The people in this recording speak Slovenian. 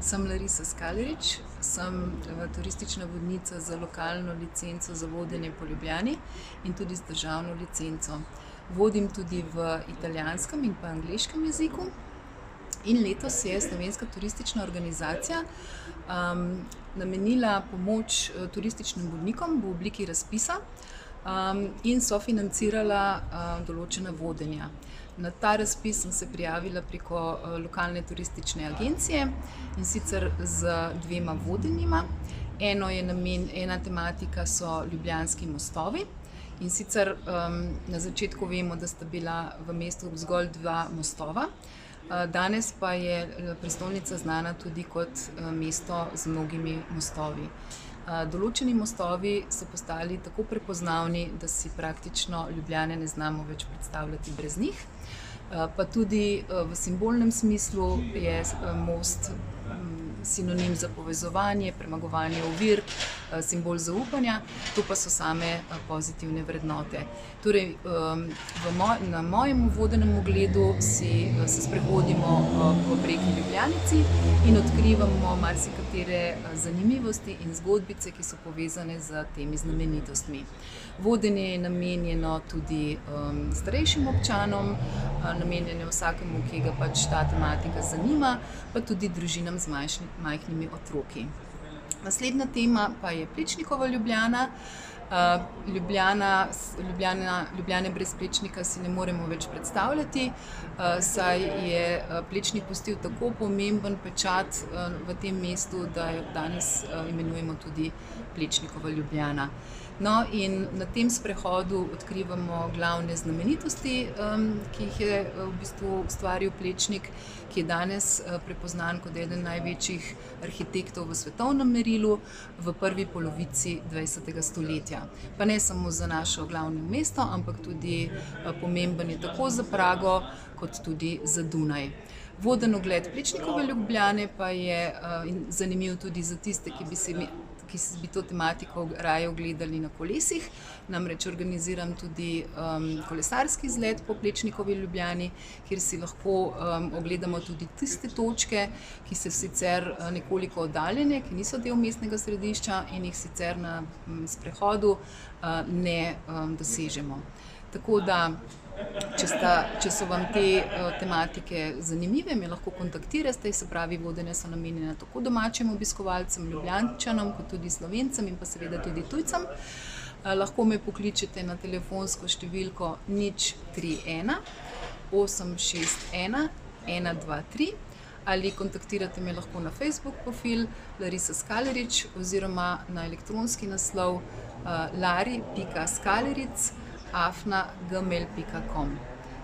Sem Larisa Skalerič, sem turistična vodnica z lokalno licenco za vodenje po Ljubljani in tudi z državno licenco. Vodim tudi v italijanskem in pa angleškem jeziku. In letos je Slovenska turistična organizacija namenila pomoč turističnim vodnikom v obliki razpisa in sofinancirala določena vodenja. Na ta razpis sem se prijavila preko lokalne turistične agencije, in sicer z 2 vodenjima. Ena tematika so ljubljanski mostovi, in sicer na začetku vemo, da sta bila v mestu zgolj 2 mostova. Danes pa je prestolnica znana tudi kot mesto z mnogimi mostovi. Določeni mostovi so postali tako prepoznavni, da si praktično Ljubljane ne znamo več predstavljati brez njih. Pa tudi v simbolnem smislu je most sinonim za povezovanje, premagovanje ovir, simbol zaupanja, to pa so same pozitivne vrednote. Torej, na mojem vodenem ogledu se sprehodimo po reki Ljubljanici in odkrivamo marsikatere zanimivosti in zgodbice, ki so povezane z temi znamenitostmi. Vodenje je namenjeno tudi starejšim občanom, namenjeno vsakemu, ki ga pač ta tematika zanima, pa tudi družinam z majhnimi otroki. Naslednja tema pa je Plečnikova Ljubljana. Ljubljane brez Plečnika si ne moremo več predstavljati, saj je Plečnik pustil tako pomemben pečat v tem mestu, da jo danes imenujemo tudi Plečnikova Ljubljana. No, in na tem sprehodu odkrivamo glavne znamenitosti, ki jih je v bistvu ustvaril Plečnik, ki je danes prepoznan kot eden največjih arhitektov v svetovnem merilu v prvi polovici 20. stoletja. Pa ne samo za našo glavno mesto, ampak tudi pomemben je tako za Prago kot tudi za Dunaj. Voden ogled Plečnikove Ljubljane pa je zanimiv tudi za tiste, ki bi to tematiko raje ogledali na kolesih. Namreč organiziram tudi kolesarski izlet po Plečnikovi Ljubljani, kjer si lahko ogledamo tudi tiste točke, ki so sicer nekoliko oddaljene, ki niso del mestnega središča in jih sicer na sprehodu ne dosežemo. Tako da, če so vam te tematike zanimive, me lahko kontaktirate, se pravi, vodenja so namenjena tako domačim obiskovalcem, Ljubljančanom, kot tudi Slovencem in pa seveda tudi tujcem. Lahko me pokličete na telefonsko številko 031 861 123 ali kontaktirate me lahko na Facebook profil Larisa Skalerič oziroma na elektronski naslov lari.skaleric@gmail.com.